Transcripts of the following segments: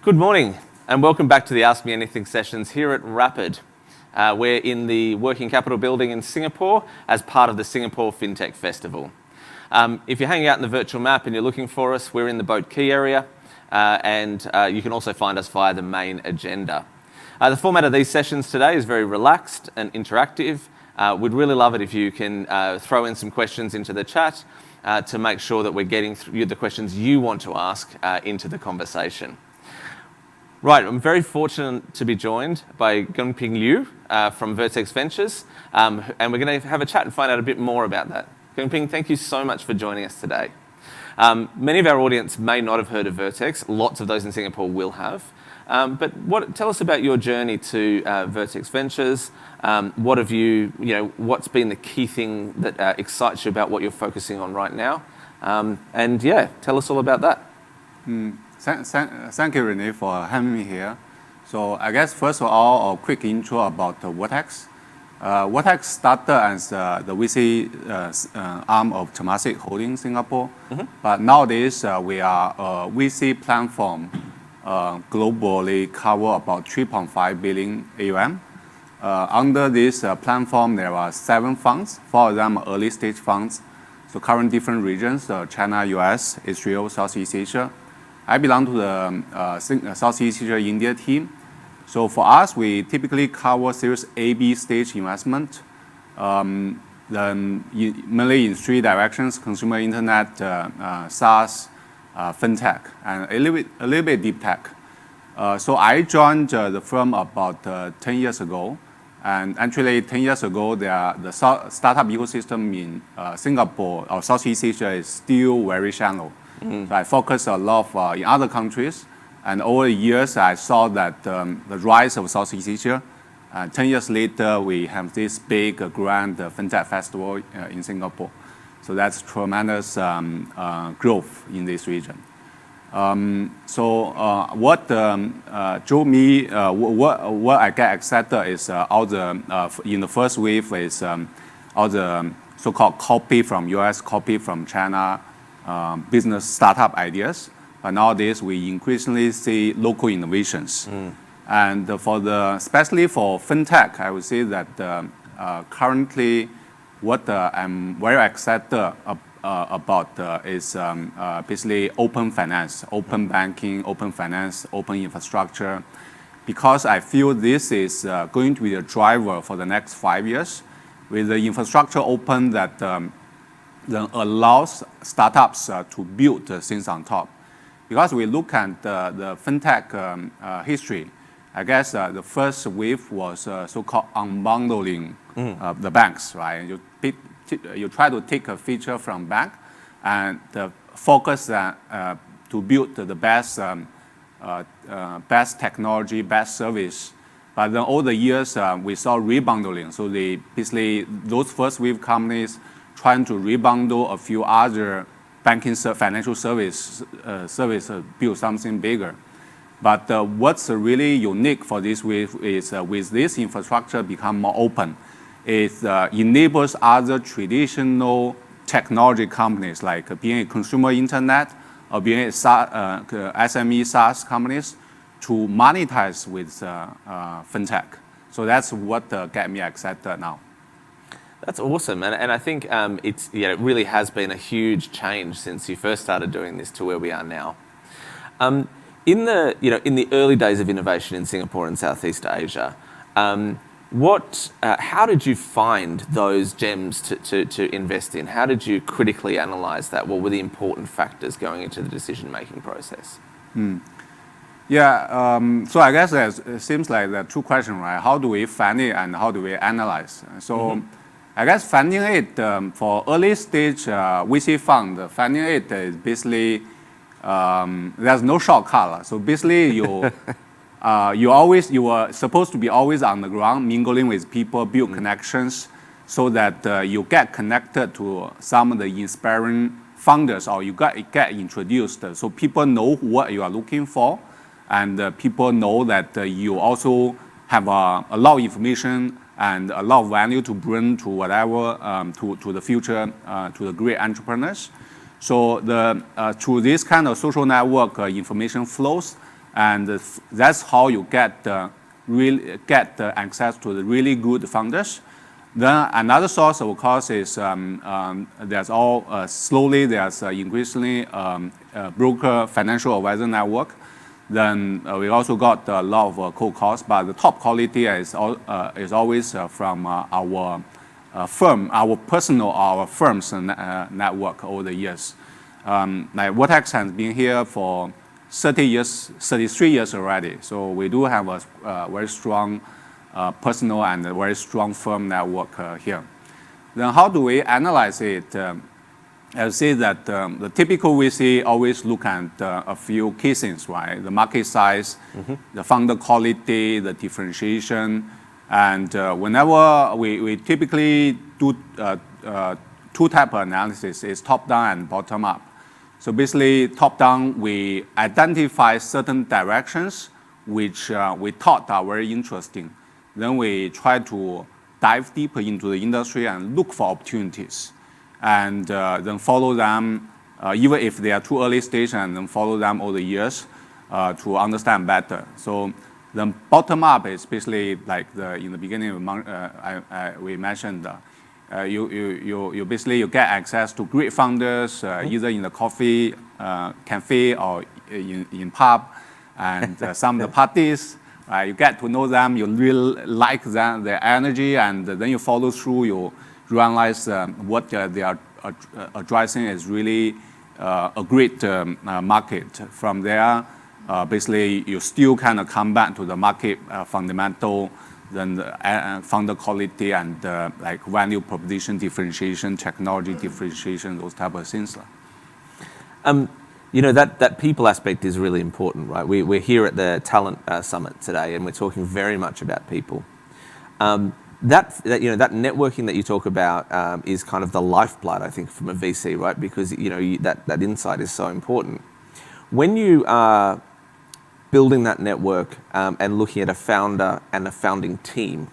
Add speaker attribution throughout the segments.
Speaker 1: Good morning, and welcome back to the Ask Me Anything sessions here at Rapyd. We're in the Working Capital building in Singapore as part of the Singapore Fintech Festival. If you're hanging out in the virtual map and you're looking for us, we're in the Boat Quay area, and you can also find us via the main agenda. The format of these sessions today is very relaxed and interactive. We'd really love it if you can throw in some questions into the chat to make sure that we're getting through the questions you want to ask into the conversation. Right, I'm very fortunate to be joined by Genping Liu from Vertex Ventures, and we're going to have a chat and find out a bit more about that. Genping, thank you so much for joining us today. Many of our audience may not have heard of Vertex. Lots of those in Singapore will have. But tell us about your journey to Vertex Ventures. What's been the key thing that excites you about what you're focusing on right now? And yeah, tell us all about that.
Speaker 2: Thank you, René, for having me here. So I guess first of all, a quick intro about Vertex. Vertex started as the VC arm of Temasek Holdings Singapore, but nowadays we are a VC platform globally cover about 3.5 billion AUM. Under this platform, there are 7 funds. 4 of them are early stage funds. So covering different regions: China, US, Israel, Southeast Asia. I belong to the Southeast Asia India team. So for us, we typically cover Series A, B stage investment, mainly in 3 directions: consumer internet, SaaS, Fintech, and a little bit deep tech. So I joined the firm about 10 years ago. And actually, 10 years ago, the startup ecosystem in Singapore or Southeast Asia is still very shallow. So I focus a lot in other countries. And over the years, I saw that the rise of Southeast Asia. 10 years later, we have this big, grand Fintech festival in Singapore. So that's tremendous growth in this region. What drove me, what I get excited is in the first wave is all the so-called copy from US, copy from China business startup ideas. But nowadays, we increasingly see local innovations. And especially for Fintech, I would say that currently what I'm very excited about is basically open finance, open banking, open finance, open infrastructure, because I feel this is going to be a driver for the next 5 years. With the infrastructure open that allows startups to build things on top. Because we look at the Fintech history, I guess the first wave was so-called unbundling the banks, right? You try to take a feature from bank and focus to build the best technology, best service. But then over the years, we saw rebundling. So basically those first wave companies trying to rebundle a few other banking financial service, build something bigger. But what's really unique for this wave is with this infrastructure become more open. It enables other traditional technology companies like being a consumer internet or being a SME SaaS companies to monetize with Fintech. So that's what got me excited now.
Speaker 1: That's awesome, and I think it really has been a huge change since you first started doing this to where we are now. In the early days of innovation in Singapore and Southeast Asia, how did you find those gems to invest in? How did you critically analyze that? What were the important factors going into the decision-making process?
Speaker 2: Yeah, so I guess it seems like there are 2 questions, right? How do we find it and how do we analyze? So I guess finding it for early stage VC fund, finding it is basically, there's no shortcut. So basically you are supposed to be always on the ground, mingling with people, build connections so that you get connected to some of the inspiring founders or you get introduced. So people know what you are looking for and people know that you also have a lot of information and a lot of value to bring to whatever, to the future, to the great entrepreneurs. So through this kind of social network information flows, And that's how you get the access to the really good founders. Then another source, of course, is slowly there's increasingly broker financial advisor network. Then we also got a lot of cold calls, but the top quality is always from our firm, our firm's network over the years. Like Vertex has been here for 33 years already. So we do have a very strong personal and a very strong firm network here. Then how do we analyze it? I would say that the typical VC always look at a few key things, right? The market size, the founder quality, the differentiation. And whenever we typically do two type of analysis, is top down and bottom up. So basically, top down, we identify certain directions which we thought are very interesting. Then we try to dive deeper into the industry and look for opportunities, and then follow them, even if they are too early stage, and then follow them over the years to understand better. So the bottom up is basically like in the beginning we mentioned. You basically get access to great founders either in the coffee cafe or in pub, and some of the parties. You get to know them, you really like them, their energy, and then you follow through. You realize what they are addressing is really a great market. From there, basically you still kind of come back to the market fundamental, then the founder quality and like value proposition differentiation, technology differentiation, those type of things.
Speaker 1: You know, that people aspect is really important, right? We're here at the Talent Summit today, and we're talking very much about people. That networking that you talk about is kind of the lifeblood, I think, from a VC, right? Because that insight is so important. When you are building that network and looking at a founder and a founding team,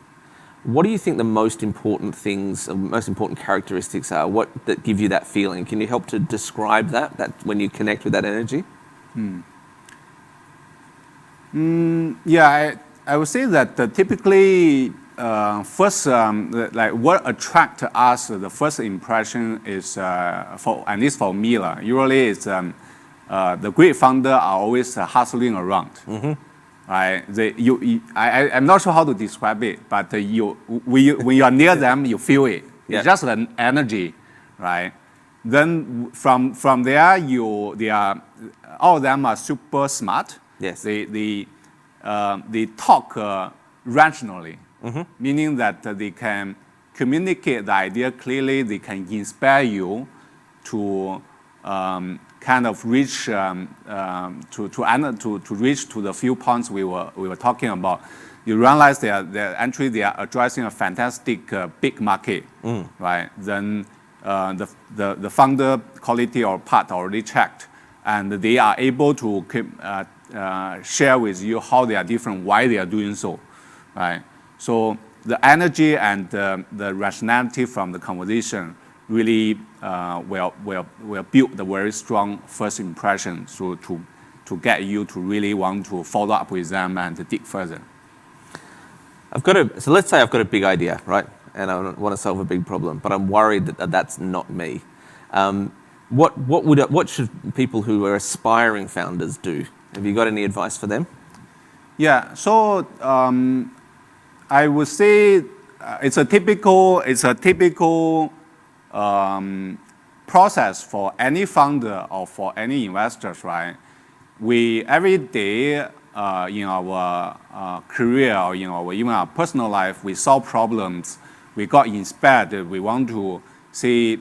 Speaker 1: what do you think the most important things, most important characteristics are? What that give you that feeling? Can you help to describe that when you connect with that energy?
Speaker 2: Yeah, I would say that typically first, like what attract us, the first impression is at least for me, usually it's the great founder are always hustling around. Right? I'm not sure how to describe it, but when you are near them, you feel it. Yeah. It's just an energy, right? Then from there, all of them are super smart.
Speaker 1: Yes.
Speaker 2: They talk rationally, meaning that they can communicate the idea clearly. They can inspire you to kind of reach to reach to the few points we were talking about. You realize they are addressing a fantastic big market, right? Then the founder quality or part already checked, and they are able to share with you how they are different, why they are doing so, right? So the energy and the rationality from the conversation really will build a very strong first impression to get you to really want to follow up with them and to dig further.
Speaker 1: So let's say I've got a big idea, right? And I want to solve a big problem, but I'm worried that that's not me. What should people who are aspiring founders do? Have you got any advice for them?
Speaker 2: Yeah, so I would say it's a typical process for any founder or for any investors, right? We every day in our career or even our personal life, we solve problems. We got inspired. We want to see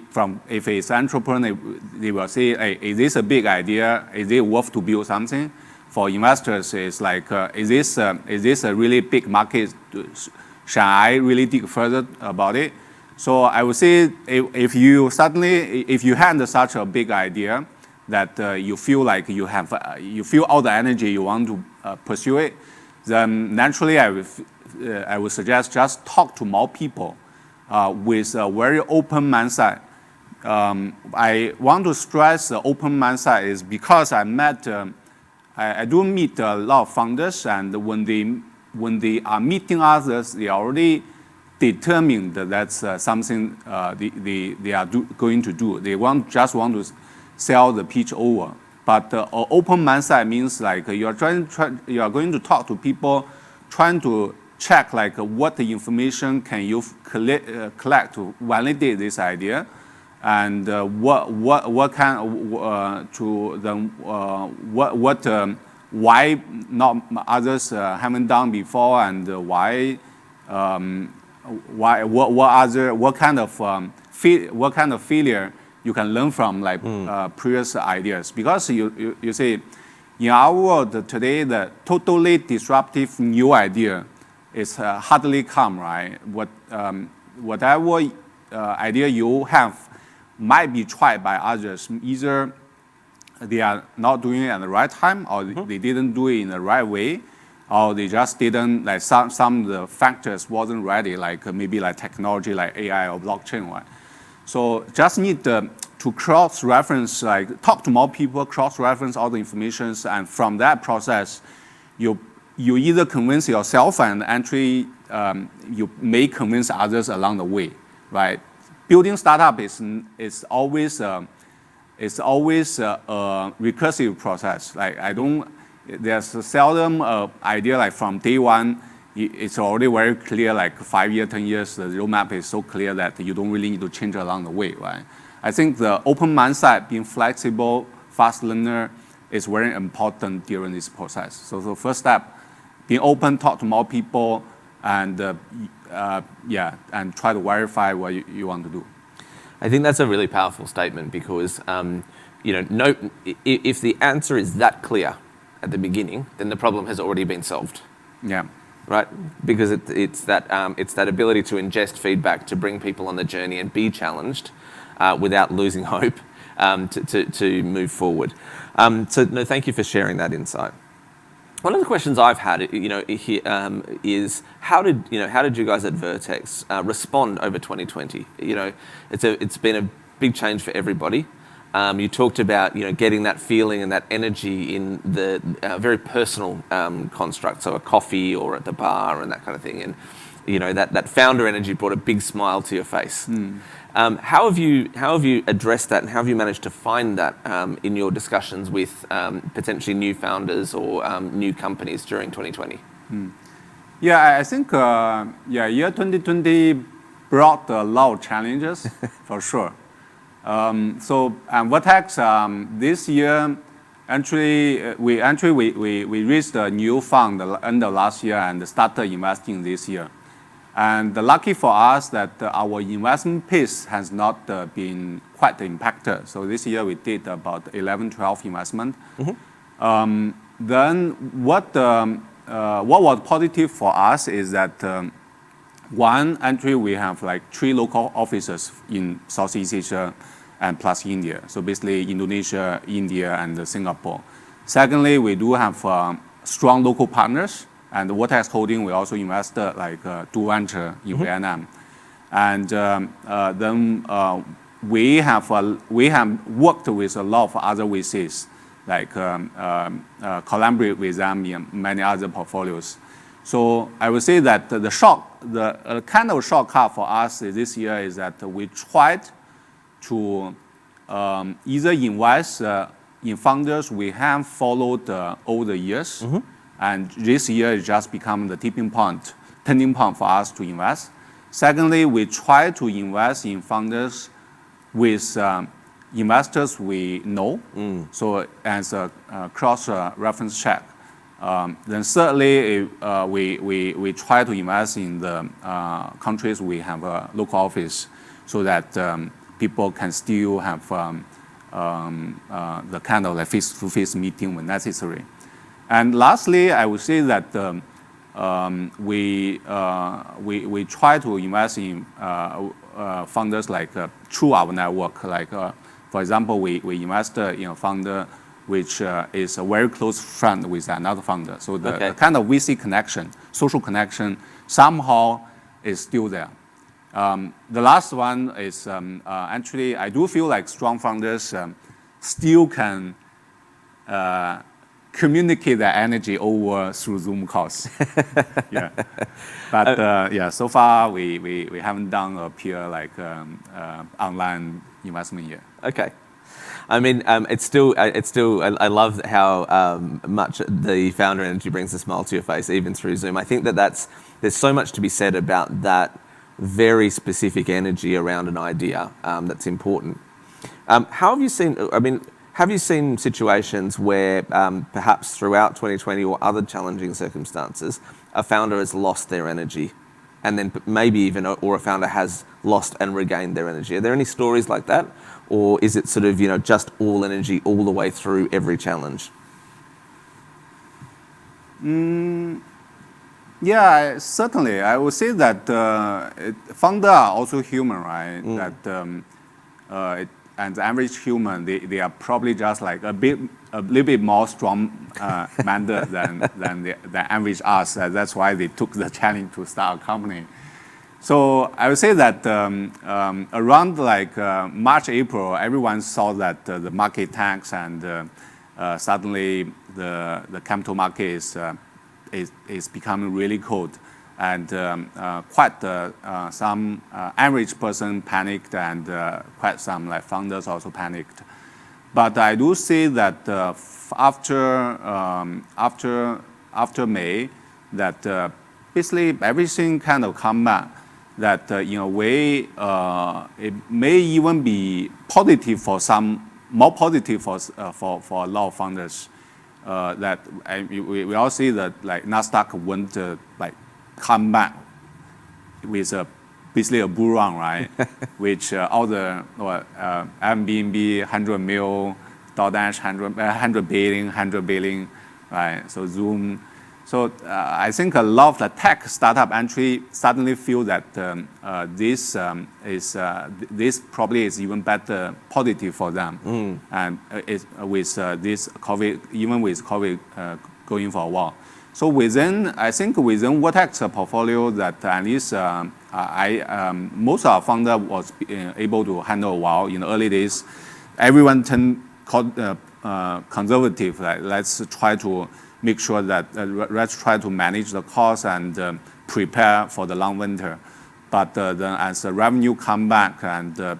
Speaker 2: if it's entrepreneur, they will say, hey, is this a big idea? Is it worth to build something? For investors, it's like, is this a really big market? Shall I really dig further about it? So I would say if you had such a big idea that you feel like you feel all the energy you want to pursue it, then naturally I would suggest just talk to more people with a very open mindset. I want to stress the open mindset is because I met I do meet a lot of founders, and when they are meeting others, they already determined that that's something they are going to do. They just want to sell the pitch over. But open mindset means like you are going to talk to people, trying to check like what the information can you collect to validate this idea, and why not others haven't done before, and what kind of failure you can learn from like previous ideas. Because you say in our world today, the totally disruptive new idea is hardly come, right? Whatever idea you have might be tried by others. Either they are not doing it at the right time, or they didn't do it in the right way, or they just didn't, like some of the factors wasn't ready, like maybe like technology like AI or blockchain, right? So just need to cross-reference, like talk to more people, cross-reference all the information, and from that process, you either convince yourself, and actually you may convince others along the way, right? Building startup is always a recursive process. Like there's seldom idea like from day one. It's already very clear, like 5 years, 10 years, the roadmap is so clear that you don't really need to change along the way, right? I think the open mindset, being flexible, fast learner, is very important during this process. So the first step, being open, talk to more people, and and try to verify what you want to do.
Speaker 1: I think that's a really powerful statement because if the answer is that clear at the beginning, then the problem has already been solved.
Speaker 2: Yeah.
Speaker 1: Right, because it's that ability to ingest feedback, to bring people on the journey and be challenged without losing hope to move forward. So no, thank you for sharing that insight. One of the questions I've had, is how did you guys at Vertex respond over 2020? It's been a big change for everybody. You talked about getting that feeling and that energy in the very personal construct, so a coffee or at the bar and that kind of thing, and that founder energy brought a big smile to your face. How have you addressed that, and how have you managed to find that in your discussions with potentially new founders or new companies during 2020?
Speaker 2: Yeah, I think year 2020 brought a lot of challenges for sure. So Vertex this year, we raised a new fund end of last year and started investing this year. And lucky for us that our investment pace has not been quite impacted. So this year we did about 11, 12 investment. Then what was positive for us is that one, we have like 3 local offices in Southeast Asia and plus India. So basically Indonesia, India, and Singapore. Secondly, we do have strong local partners. And Vertex Holding, we also invested like two ventures in Vietnam. And then we have worked with a lot of other VCs, like collaborate with them in many other portfolios. So I would say that the kind of shortcut for us this year is that we tried to either invest in founders we have followed over the years, and this year it just become the turning point for us to invest. Secondly, we try to invest in founders with investors we know, so as a cross-reference check. Then thirdly, we try to invest in the countries we have a local office, so that people can still have the kind of like face-to-face meeting when necessary. And lastly, I would say that we try to invest in founders like through our network. Like for example, we invested in a founder which is a very close friend with another founder. So the kind of VC connection, social connection, somehow is still there. The last one is I do feel like strong founders still can communicate the energy over through Zoom calls. Yeah. But so far we haven't done a pure like online investment yet.
Speaker 1: Okay. I mean, it's still. I love how much the founder energy brings a smile to your face, even through Zoom. I think there's so much to be said about that very specific energy around an idea that's important. How have you seen? I mean, have you seen situations where perhaps throughout 2020 or other challenging circumstances, a founder has lost their energy, and then maybe even or a founder has lost and regained their energy? Are there any stories like that? Or is it sort of, just all energy all the way through every challenge?
Speaker 2: Yeah, certainly. I would say that founders are also human, right? That and the average human, they are probably just like a little bit more strong-minded than the average us. That's why they took the challenge to start a company. So I would say that around like March, April, everyone saw that the market tanks and suddenly the capital market is becoming really cold, and quite some average person panicked, and quite some like founders also panicked. But I do see that after May, that basically everything kind of come back. That in a way it may even be positive for some, more positive for a lot of founders. That we all see that like Nasdaq went like come back with basically a bull run, right? Which all the Airbnb 100 mil, DoorDash 100 billion, right? So Zoom. So I think a lot of the tech startup actually suddenly feel that this probably is even better positive for them, and with this COVID, even with COVID going for a while. So I think within Vertex portfolio, that at least most of our founder was able to handle a while. In the early days, everyone turned conservative. Like, let's try to make sure that let's try to manage the cost and prepare for the long winter. But then as the revenue come back, and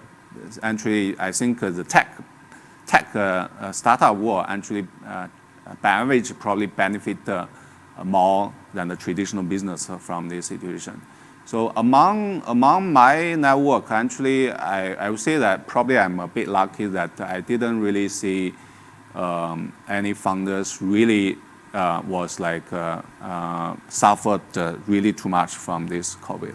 Speaker 2: actually I think the tech startup world actually by average probably benefit more than the traditional business from this situation. So among my network, actually I would say that probably I'm a bit lucky that I didn't really see any founders really was like suffered really too much from this COVID.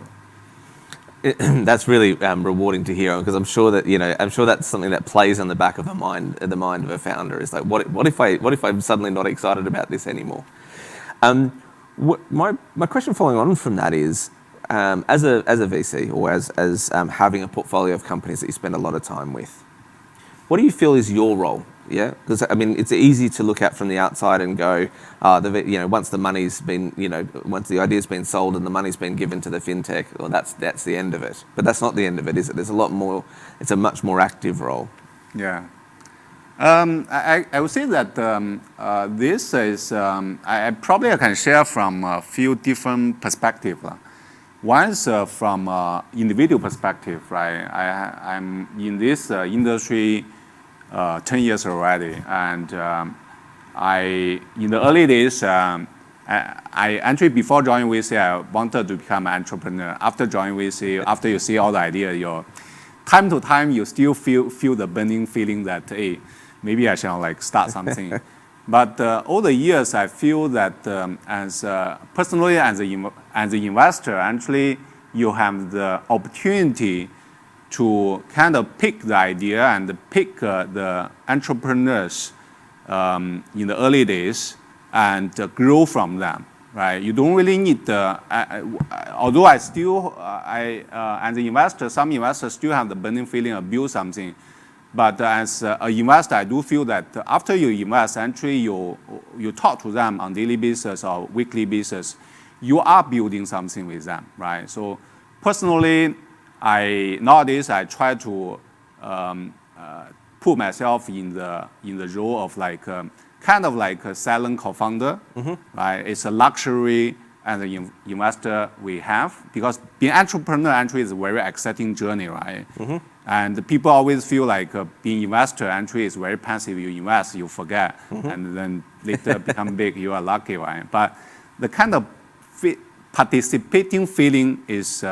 Speaker 1: That's really rewarding to hear, because I'm sure that's something that plays on the back of the mind of a founder. Is like, what if I'm suddenly not excited about this anymore? My question following on from that is, as a VC, or as having a portfolio of companies that you spend a lot of time with, what do you feel is your role? Yeah, because I mean, it's easy to look at from the outside and go, once the money's been, once the idea's been sold and the money's been given to the fintech, well, that's the end of it. But that's not the end of it, is it? There's a lot more. It's a much more active role.
Speaker 2: Yeah, I would say that this is I probably can share from a few different perspectives. One is from individual perspective, right? I'm in this industry 10 years already, and in the early days, I actually before joining VC, I wanted to become an entrepreneur. After joining VC, after you see all the idea, time to time you still feel the burning feeling that, hey, maybe I shall like start something. But over the years, I feel that as personally as an investor, actually you have the opportunity to kind of pick the idea and pick the entrepreneurs in the early days and grow from them, right? You don't really need although as an investor, some investors still have the burning feeling of build something. But as an investor, I do feel that after you invest, actually you talk to them on daily basis or weekly basis, you are building something with them, right? So personally, nowadays I try to put myself in the role of like kind of like a silent co-founder, right? It's a luxury as an investor we have, because being entrepreneur entry is a very exciting journey, right? And people always feel like being investor entry is very passive. You invest, you forget, and then later become big. You are lucky, right? But the kind of participating feeling is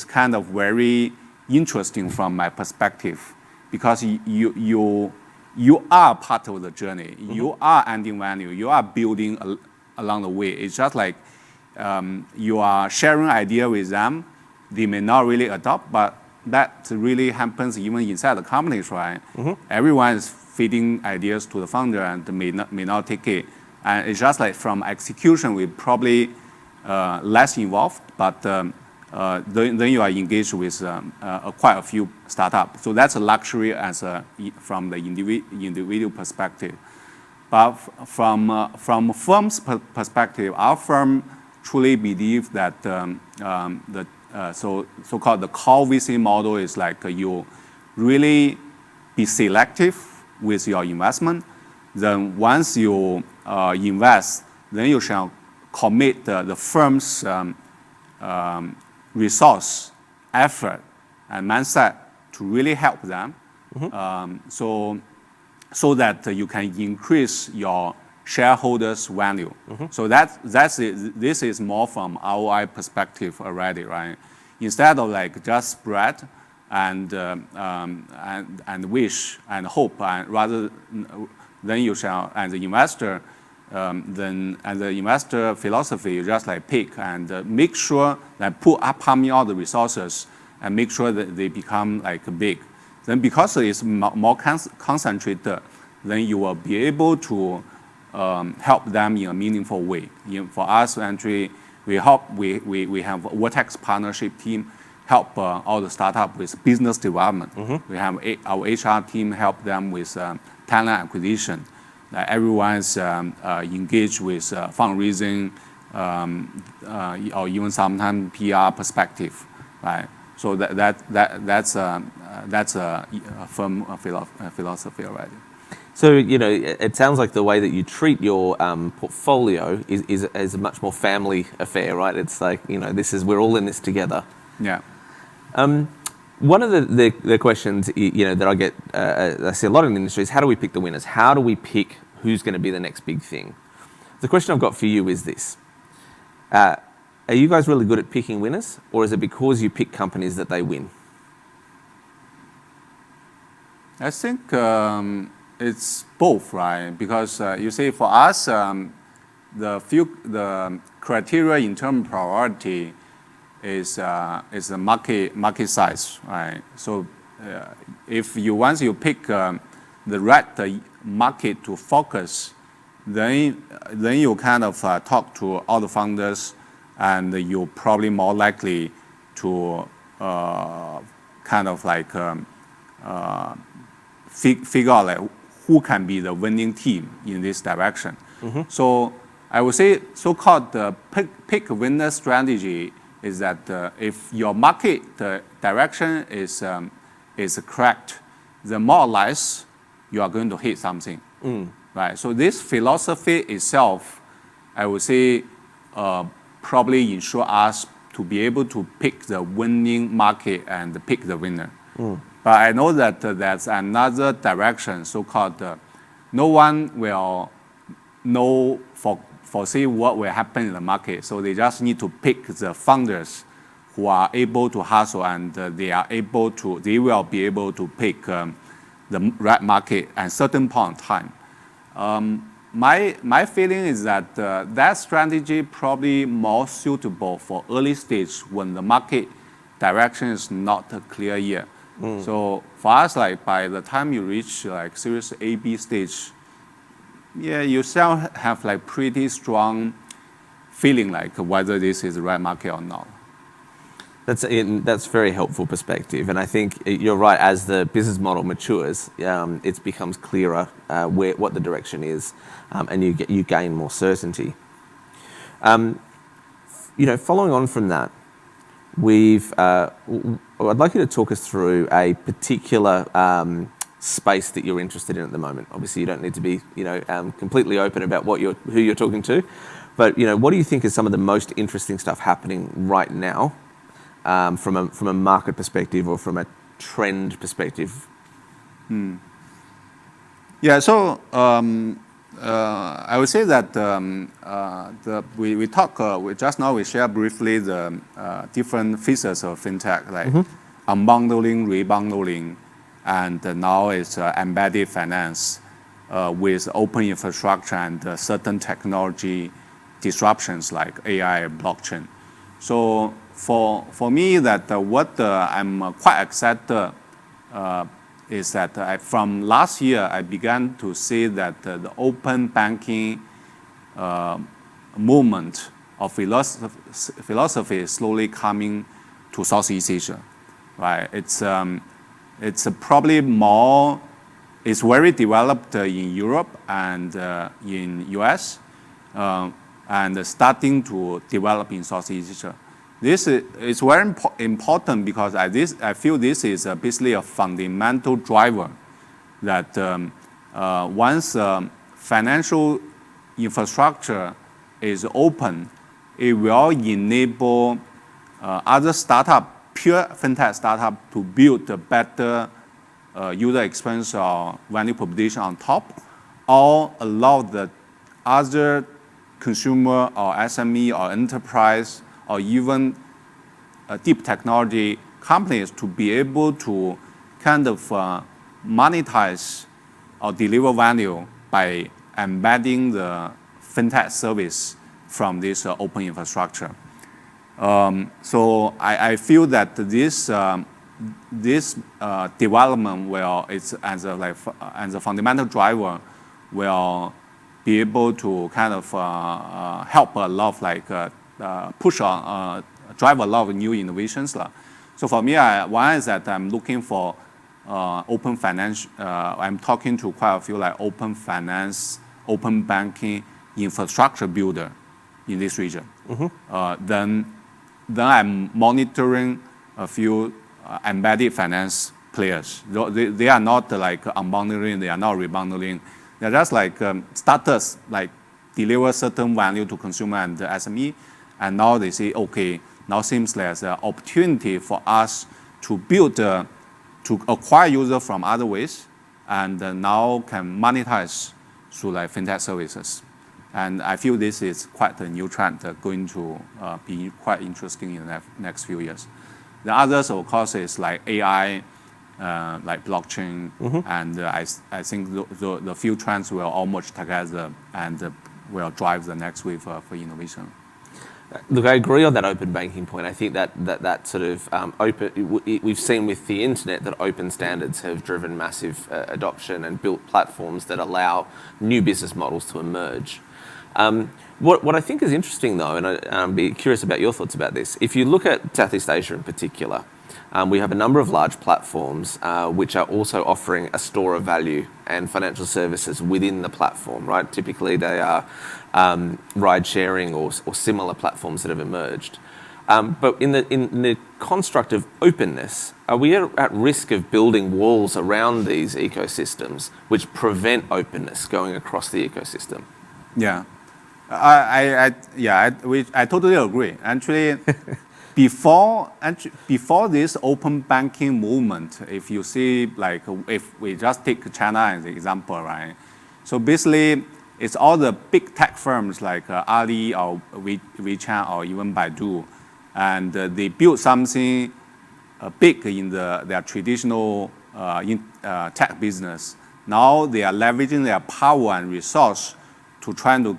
Speaker 2: kind of very interesting from my perspective, because you are part of the journey. You are adding value. You are building along the way. It's just like you are sharing idea with them. They may not really adopt, but that really happens even inside the companies, right? Everyone is feeding ideas to the founder and may not take it. And it's just like from execution, we probably less involved, but then you are engaged with quite a few startups. So that's a luxury from the individual perspective. But from firm's perspective, our firm truly believes that the so-called the core VC model is like you really be selective with your investment. Then once you invest, then you shall commit the firm's resource, effort, and mindset to really help them, so that you can increase your shareholders' value. So that's it. This is more from ROI perspective already, right? Instead of like just spread and wish and hope, and rather then you shall, as an investor, then as the investor philosophy, you just like pick and make sure that put up all the resources and make sure that they become like big. Then because it's more concentrated, then you will be able to help them in a meaningful way. For us, entry, we have a Vertex partnership team help all the startup with business development. We have our HR team help them with talent acquisition. Everyone's engaged with fundraising or even sometimes PR perspective, right? So that's a firm philosophy already.
Speaker 1: So, it sounds like the way that you treat your portfolio is a much more family affair, right? It's like, we're all in this together.
Speaker 2: Yeah.
Speaker 1: One of the questions, that I get, I see a lot in the industry is, how do we pick the winners? How do we pick who's going to be the next big thing? The question I've got for you is this. Are you guys really good at picking winners, or is it because you pick companies that they win?
Speaker 2: I think it's both, right? Because you see, for us, the criteria in terms of priority is the market size, right? So once you pick the right market to focus, then you kind of talk to all the founders, and you're probably more likely to kind of like figure out like who can be the winning team in this direction. So I would say so-called the pick winner strategy is that if your market direction is correct, then more or less you are going to hit something, right? So this philosophy itself, I would say, probably ensure us to be able to pick the winning market and pick the winner. But I know that there's another direction, so-called no one will foresee what will happen in the market. So they just need to pick the founders who are able to hustle, and they will be able to pick the right market at certain point in time. My feeling is that that strategy probably more suitable for early stage when the market direction is not clear yet. So for us, like by the time you reach like Series A, B stage, yeah, you still have like pretty strong feeling like whether this is the right market or not.
Speaker 1: That's very helpful perspective, and I think you're right. As the business model matures, it becomes clearer what the direction is, and you gain more certainty. Following on from that, I'd like you to talk us through a particular space that you're interested in at the moment? Obviously, you don't need to be, completely open about who you're talking to, but what do you think is some of the most interesting stuff happening right now, from a market perspective or from a trend perspective?
Speaker 2: Yeah, so I would say that we shared briefly the different features of fintech, like unbundling, rebundling, and now it's embedded finance with open infrastructure and certain technology disruptions like AI and blockchain. So for me, that what I'm quite excited is that from last year, I began to see that the open banking movement of philosophy is slowly coming to Southeast Asia, right? It's probably more, it's very developed in Europe and in US, and starting to develop in Southeast Asia. This is very important because I feel this is basically a fundamental driver that once financial infrastructure is open, it will enable other pure fintech startup to build a better user experience or value proposition on top, or allow the other consumer or SME or enterprise or even deep technology companies to be able to kind of monetize or deliver value by embedding the fintech service from this open infrastructure. So I feel that this development will, it's as a fundamental driver, will be able to kind of help a lot of drive a lot of new innovations. So for me, one is that I'm looking for open finance. I'm talking to quite a few like open finance, open banking infrastructure builder in this region. Then I'm monitoring a few embedded finance players. They are not like unbundling, they are not rebundling. They're just like starters, like deliver certain value to consumer and the SME. And now they say, okay, now seems there's an opportunity for us to build, to acquire users from other ways, and now can monetize through like fintech services. And I feel this is quite a new trend going to be quite interesting in the next few years. The others, of course, is like AI, like blockchain, and I think the few trends will all merge together and will drive the next wave for innovation.
Speaker 1: Look, I agree on that open banking point. I think that sort of we've seen with the internet that open standards have driven massive adoption and built platforms that allow new business models to emerge. What I think is interesting though, and I'd be curious about your thoughts about this, if you look at Southeast Asia in particular, we have a number of large platforms which are also offering a store of value and financial services within the platform, right? Typically they are ride sharing or similar platforms that have emerged. But in the construct of openness, are we at risk of building walls around these ecosystems which prevent openness going across the ecosystem?
Speaker 2: Yeah, I totally agree. Actually, before this open banking movement, if you see, like, if we just take China as an example, right? So basically, it's all the big tech firms like Ali or WeChat or even Baidu, and they built something big in their traditional tech business. Now they are leveraging their power and resource to trying to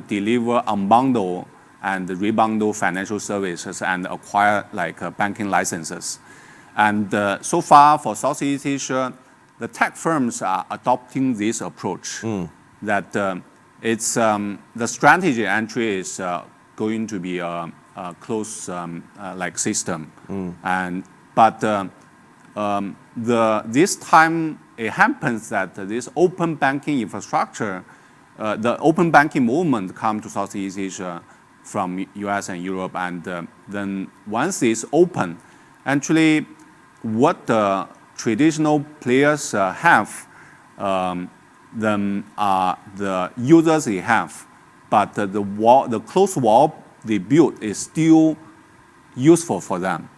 Speaker 2: deliver unbundle and rebundle financial services and acquire like banking licenses. And so far for Southeast Asia, the tech firms are adopting this approach. That it's the strategy entry is going to be a closed like system. But this time it happens that this open banking infrastructure, the open banking movement come to Southeast Asia from US and Europe, and then once it's open, actually what traditional players have the users they have, but the closed wall they built is still useful for them.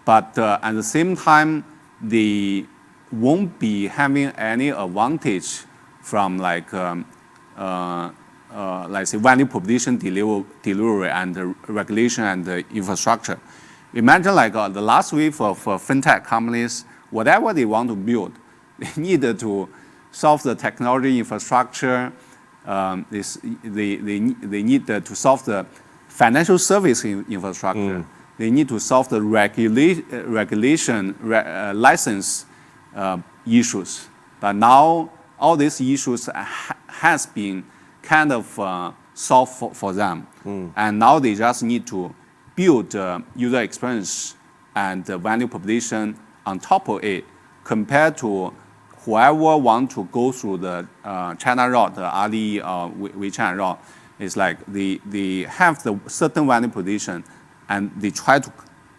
Speaker 2: But at the same time, they won't be having any advantage from like say value proposition delivery and the regulation and the infrastructure. Imagine like the last wave of fintech companies, whatever they want to build, they need to solve the technology infrastructure. They need to solve the financial service infrastructure. They need to solve the regulation license issues. But now all these issues has been kind of solved for them. And now they just need to build user experience and value proposition on top of it, compared to whoever want to go through the China route, the Ali or WeChat route. It's like they have the certain value proposition and they try to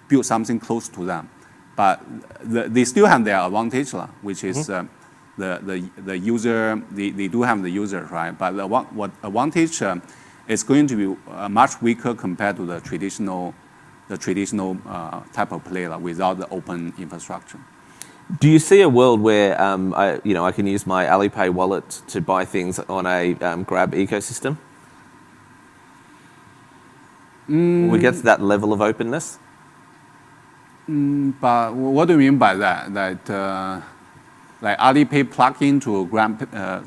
Speaker 2: build something close to them. But they still have their advantage, which is the user, they do have the user, right? But what advantage is going to be much weaker compared to the traditional type of player without the open infrastructure.
Speaker 1: Do you see a world where I can use my Alipay wallet to buy things on a Grab ecosystem? We get to that level of openness?
Speaker 2: But what do you mean by that? That like Alipay plug into Grab?
Speaker 1: Yeah.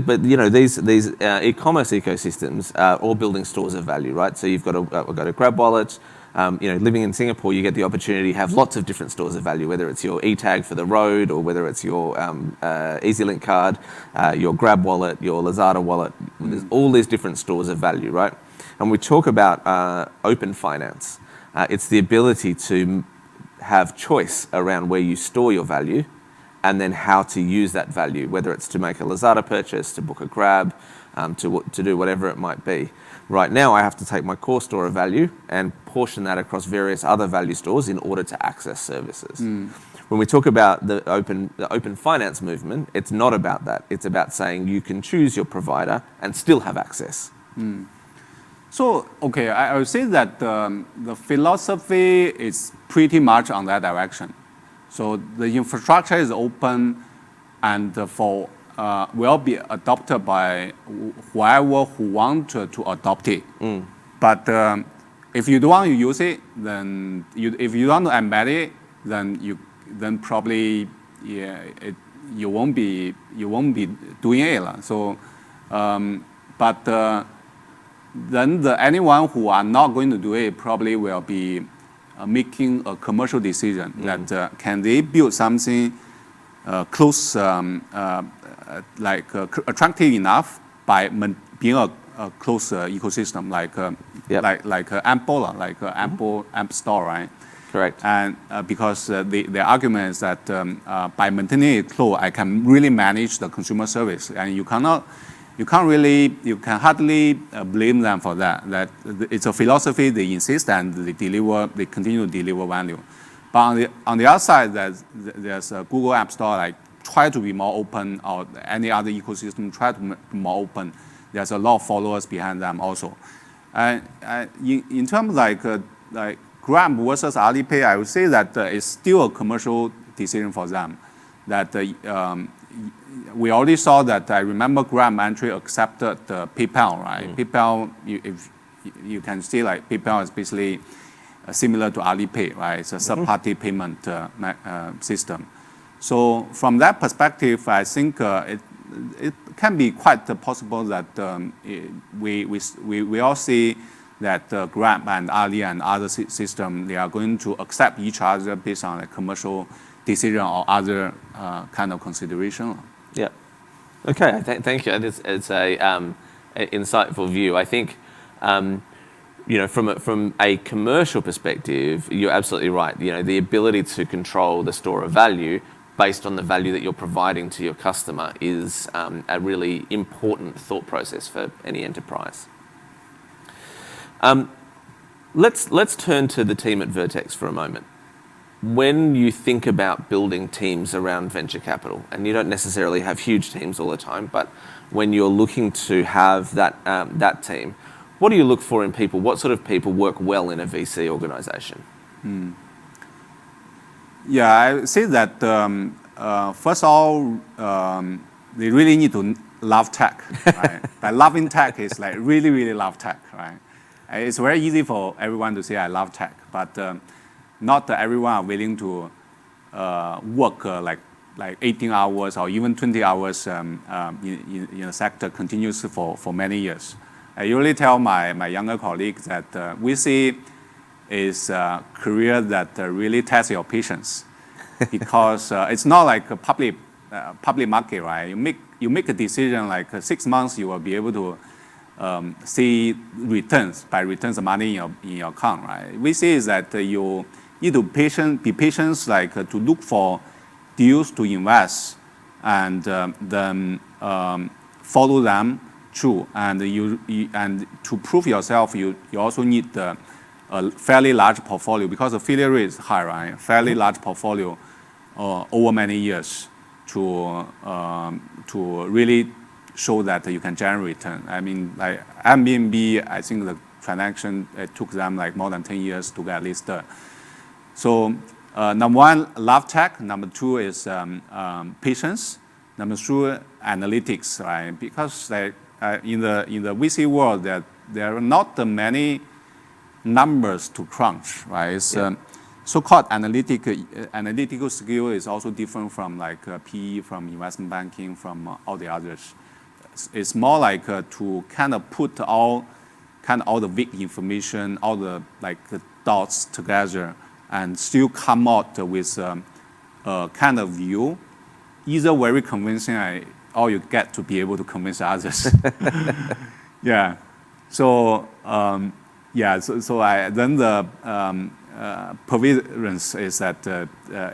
Speaker 1: But these e-commerce ecosystems are all building stores of value, right? So you've got a Grab wallet. Living in Singapore, you get the opportunity to have lots of different stores of value, whether it's your e-tag for the road or whether it's your EasyLink card, your Grab wallet, your Lazada wallet. There's all these different stores of value, right? And we talk about open finance. It's the ability to have choice around where you store your value and then how to use that value, whether it's to make a Lazada purchase, to book a Grab, to do whatever it might be. Right now, I have to take my core store of value and portion that across various other value stores in order to access services. When we talk about the open finance movement, it's not about that. It's about saying you can choose your provider and still have access.
Speaker 2: So, okay, I would say that the philosophy is pretty much on that direction. So the infrastructure is open and will be adopted by whoever who want to adopt it. But if you don't want to use it, then if you want to embed it, then probably you won't be doing it. So, then anyone who are not going to do it probably will be making a commercial decision that can they build something close, attractive enough by being a close ecosystem, like Apple, Apple App Store, right?
Speaker 1: Correct.
Speaker 2: And because the argument is that by maintaining it close, I can really manage the consumer service, and you can hardly blame them for that. That it's a philosophy they insist and they continue to deliver value. But on the other side, there's a Google App Store try to be more open, or any other ecosystem try to be more open. There's a lot of followers behind them also. And in terms like Grab versus Alipay, I would say that it's still a commercial decision for them. That we already saw that. I remember Grab actually accepted PayPal, right? PayPal, if you can see PayPal is basically similar to Alipay, right? It's a third-party payment system. So from that perspective, I think it can be quite possible that we all see that Grab and Ali and other systems, they are going to accept each other based on a commercial decision or other kind of consideration.
Speaker 1: Yeah. Okay. Thank you. It's a insightful view. I think from a commercial perspective, you're absolutely right. The ability to control the store of value based on the value that you're providing to your customer is a really important thought process for any enterprise. Let's turn to the team at Vertex for a moment. when you think about building teams around venture capital, and you don't necessarily have huge teams all the time, but when you're looking to have that team, what do you look for in people? What sort of people work well in a VC organization?
Speaker 2: Yeah, I say that first of all, they really need to love tech. Right? By loving tech is like really, really love tech. Right? It's very easy for everyone to say I love tech, but not everyone are willing to work like 18 hours or even 20 hours in a sector continuously for many years. I usually tell my younger colleagues that VC is a career that really tests your patience because it's not like a public market, right? You make a decision like 6 months, you will be able to see returns. By returns, the money in your account, right? VC is that you need to be patient, like to look for deals to invest and then follow them through. And and to prove yourself, you also need a fairly large portfolio because the failure rate is high, right? Fairly large portfolio over many years to really show that you can generate return. I mean, like Airbnb, I think the transaction it took them like more than 10 years to get listed. So number one, love tech. Number two is patience. Number three, analytics, right? Because like in the VC world, there are not many numbers to crunch, right? It's, so-called analytical skill is also different from like PE, from investment banking, from all the others. It's more like to kind of put all the big information, all the like the dots together, and still come out with a kind of view, either very convincing, or you get to be able to convince others. Yeah. So so then the perseverance is that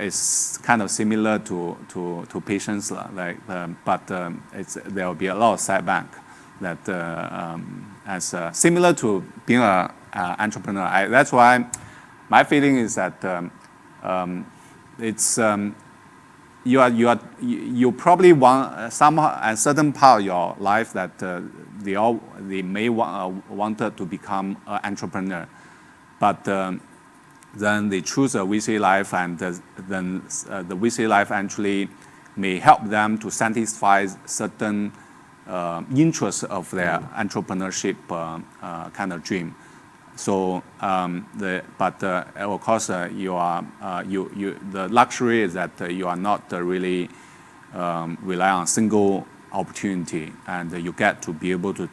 Speaker 2: is kind of similar to patience, like, but there will be a lot of setback that as similar to being an entrepreneur. That's why my feeling is that it's you probably want somehow a certain part of your life that they may wanted to become an entrepreneur, but then they choose a VC life, and then the VC life actually may help them to satisfy certain interests of their entrepreneurship kind of dream. So, of course, the luxury is that you are not really rely on a single opportunity, and you get to be able to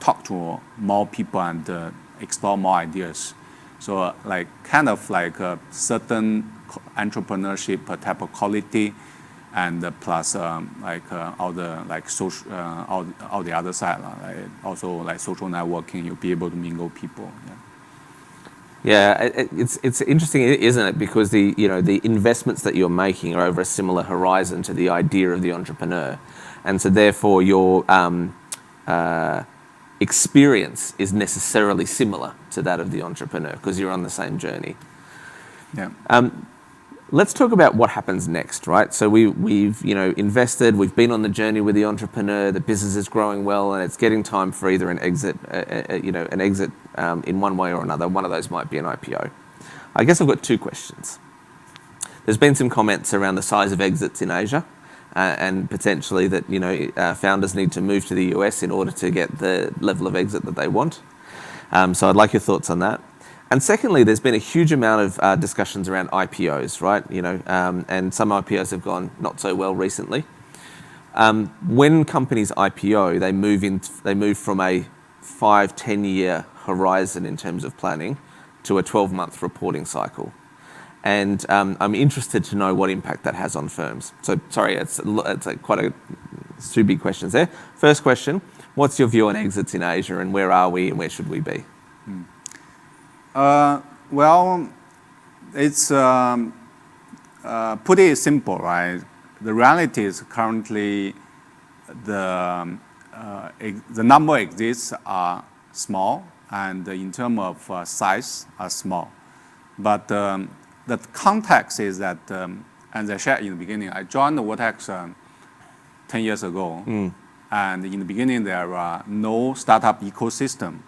Speaker 2: talk to more people and explore more ideas. So, like kind of like a certain entrepreneurship type of quality, and plus like all the like social, all the other side, like also like social networking. You'll be able to mingle people.
Speaker 1: Yeah, it's interesting, isn't it? Because the investments that you're making are over a similar horizon to the idea of the entrepreneur, and so therefore your experience is necessarily similar to that of the entrepreneur because you're on the same journey.
Speaker 2: Yeah.
Speaker 1: Let's talk about what happens next, right? So we've invested, we've been on the journey with the entrepreneur, the business is growing well, and it's getting time for either an exit, in one way or another. One of those might be an IPO. I guess I've got two questions. There's been some comments around the size of exits in Asia, and potentially that founders need to move to the US in order to get the level of exit that they want. So I'd like your thoughts on that. And secondly, there's been a huge amount of discussions around IPOs, right? And some IPOs have gone not so well recently. When companies IPO, they move from a 5-10 year horizon in terms of planning to a 12-month reporting cycle. And I'm interested to know what impact that has on firms. So sorry, it's two big questions there. First question, what's your view on exits in Asia, and where are we and where should we be?
Speaker 2: Well, it's pretty simple, right? The reality is currently the number of exits are small, and in terms of size are small. But the context is that, as I shared in the beginning, I joined the Vertex 10 years ago. And in the beginning, there were no startup ecosystem.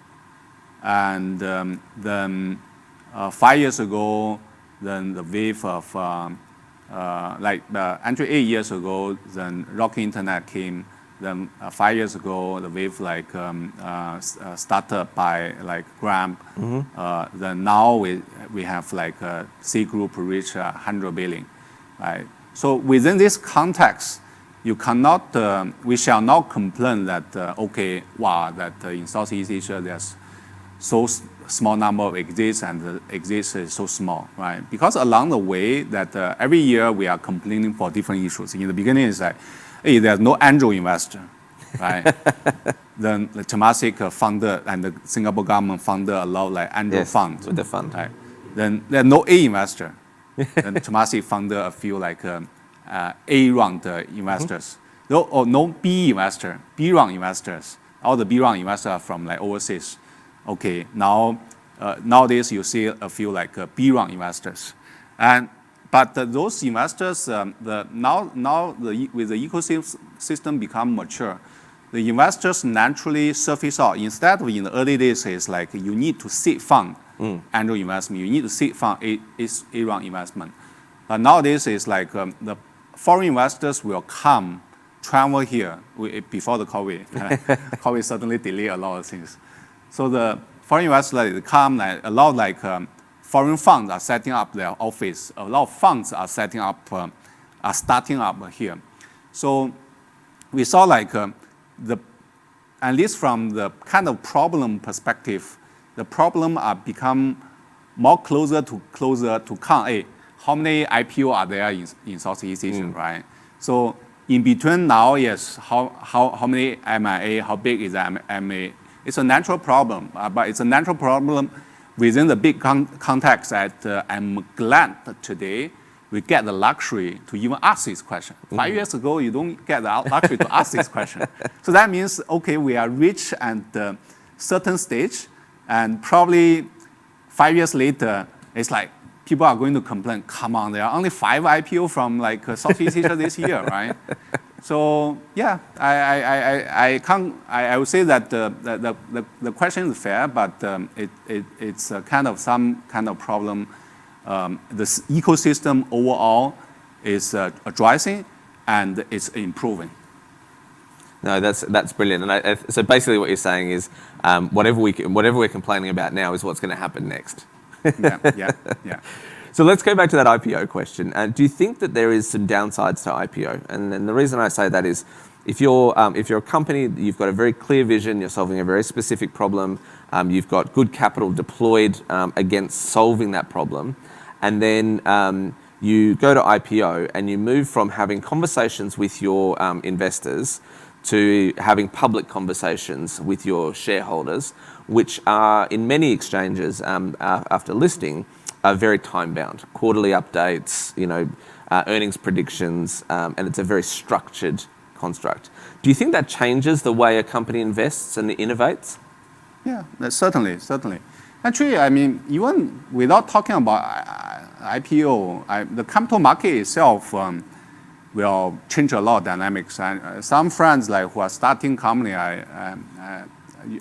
Speaker 2: And then 5 years ago, then the wave of, actually 8 years ago, then Rocket Internet came. Then 5 years ago, the wave started by Gram. Then now we have C group reach 100 billion, right? So within this context, you cannot, we shall not complain that that in Southeast Asia there's so small number of exits and the exits is so small, right? Because along the way that every year we are complaining for different issues. In the beginning, it's like, hey, there's no angel investor, right? Then the Temasek founder and the Singapore government funded a lot angel funds.
Speaker 1: With the fund.
Speaker 2: Right? Then there's no A investor. Then Temasek funded a few A round investors. No B investor, B round investors. All the B round investors are from overseas. Okay, nowadays you see a few B round investors, but those investors with the ecosystem become mature, the investors naturally surface out. Instead of in the early days, it's you need to seed fund angel investment, you need to seed fund A round investment. But nowadays it's the foreign investors will come, travel here before the COVID. COVID suddenly delayed a lot of things. So the foreign investors come, a lot of foreign funds are setting up their office. A lot of funds are starting up here. So we saw at least from the kind of problem perspective, the problem are become more closer to count. How many IPO are there in Southeast Asia, right? So in between now, yes, how many M&A, how big is M&A? It's a natural problem, but it's a natural problem within the big context that I'm glad that today we get the luxury to even ask this question. 5 years ago, you don't get the luxury to ask this question. So that means, we are rich at a certain stage, and probably 5 years later, it's people are going to complain, come on, there are only 5 IPO from Southeast Asia this year, right? So yeah, I would say that the question is fair, but it's some kind of problem. The ecosystem overall is addressing and it's improving.
Speaker 1: No, that's brilliant. And so basically, what you're saying is, whatever we're complaining about now is what's going to happen next.
Speaker 2: Yeah.
Speaker 1: So let's go back to that IPO question. Do you think that there is some downsides to IPO? And then the reason I say that is, if you're a company, you've got a very clear vision, you're solving a very specific problem, you've got good capital deployed against solving that problem, and then you go to IPO and you move from having conversations with your investors to having public conversations with your shareholders, which are in many exchanges after listing are very time-bound. Quarterly updates, earnings predictions, and it's a very structured construct. Do you think that changes the way a company invests and innovates?
Speaker 2: Yeah, certainly. Actually, even without talking about IPO, the capital market itself will change a lot of dynamics. And some friends who are starting company,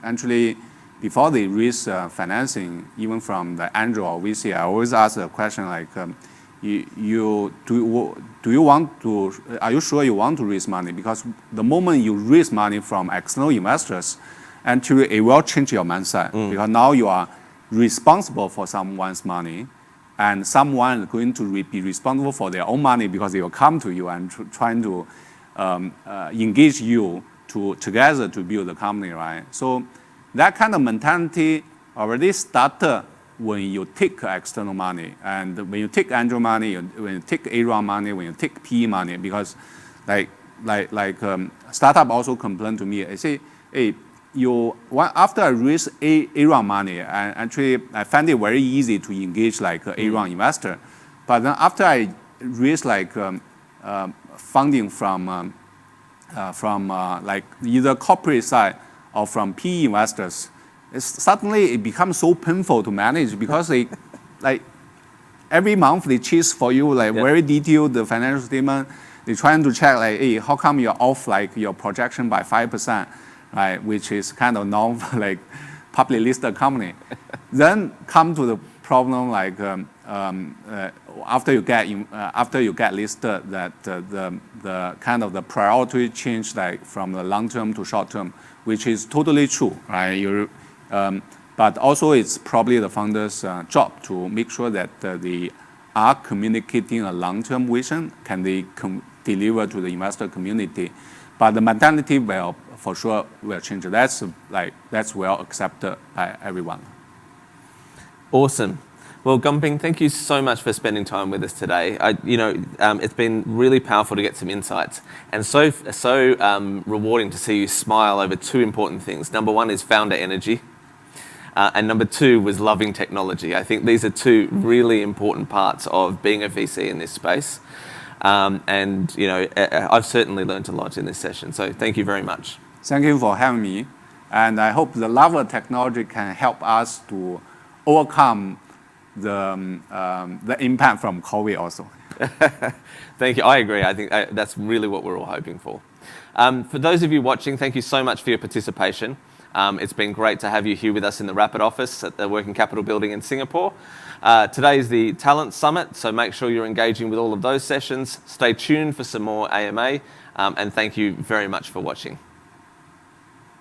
Speaker 2: actually, before they raise financing, even from the angel or VC, I always ask a question are you sure you want to raise money? Because the moment you raise money from external investors, actually it will change your mindset. Because now you are responsible for someone's money, and someone is going to be responsible for their own money because they will come to you and trying to engage you together to build the company, right? So that kind of mentality already started when you take external money, and when you take angel money, when you take A-round money, when you take PE money, because startup also complain to me. I say, hey, after I raise A-round money, actually I find it very easy to engage A-round investor, but then after I raise funding from either corporate side or from PE investors, suddenly it becomes so painful to manage because every month they chase for you like very detailed the financial statement. They're trying to check like, hey, how come you're off like your projection by 5%, right? Which is kind of non like publicly listed company. Then come to the problem like after you get listed, that the kind of the priority change like from the long term to short term, which is totally true, right? But also it's probably the founder's job to make sure that they are communicating a long-term vision, can they deliver to the investor community. But the mentality will for sure will change. That's well accepted by everyone.
Speaker 1: Awesome. Well, Genping, thank you so much for spending time with us today. It's been really powerful to get some insights, and so rewarding to see you smile over two important things. Number one is founder energy, and number two was loving technology. I think these are two really important parts of being a VC in this space, and I've certainly learned a lot in this session. So thank you very much.
Speaker 2: Thank you for having me, and I hope the love of technology can help us to overcome the impact from COVID also.
Speaker 1: Thank you. I agree. I think that's really what we're all hoping for. For those of you watching, thank you so much for your participation. It's been great to have you here with us in the Rapyd office at the Working Capital Building in Singapore. Today is the Talent Summit, so make sure you're engaging with all of those sessions. Stay tuned for some more AMA, and thank you very much for watching.